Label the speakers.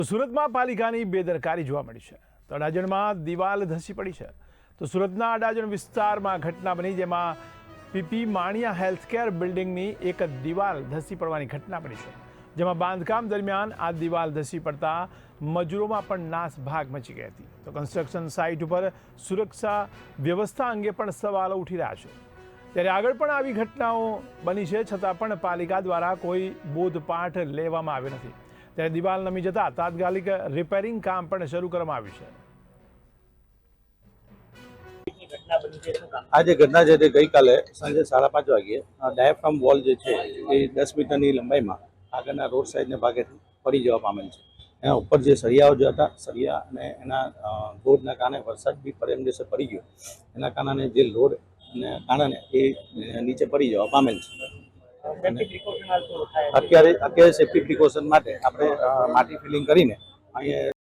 Speaker 1: સુરતમાં પાલિકાની બેદરકારી જોવા મળી છે. તો અડાજણમાં દિવાલ ધસી પડી છે. તો સુરતના અડાજણ વિસ્તારમાં ઘટના બની, જેમાં પીપી માણિયા હેલ્થકેર બિલ્ડિંગની એક દિવાલ ધસી પડવાની ઘટના બની છે, જેમાં બાંધકામ દરમિયાન આ દિવાલ ધસી પડતા મજૂરોમાં પણ નાસભાગ મચી ગઈ હતી. તો કન્સ્ટ્રક્શન સાઇટ ઉપર સુરક્ષા વ્યવસ્થા અંગે પણ સવાલો ઉઠી રહ્યા છે. ત્યારે આગળ પણ આવી ઘટનાઓ બની છે, છતાં પણ પાલિકા દ્વારા કોઈ બોધપાઠ લેવામાં આવ્યો નથી. ત્યારે દિવાલ નમી જતા તાત્કાલિક રિપેરિંગ કામ પણ શરૂ કરવામાં આવ્યું છે.
Speaker 2: આ જે ઘટના છે તે ગઈકાલે સાંજે 5:30 વાગ્યે ડાયાફ્રામ વોલ જે છે એ 10 મીટરની લંબાઈમાં આગળના રોડ સાઈડના ભાગેથી પડી જવા પામેલ છે. એના ઉપર જે સળિયાઓ જે હતા, સળિયા અને એના લોડના કારણે વરસાદ બી પરમ દિવસે પડી ગયો, એના કારણે જે લોડને કારણે એ નીચે પડી જવા પામેલ છે. અત્યારે સેફ્ટી પ્રિકોશન માટે આપણે માટી ફિલિંગ કરીને અહીંયા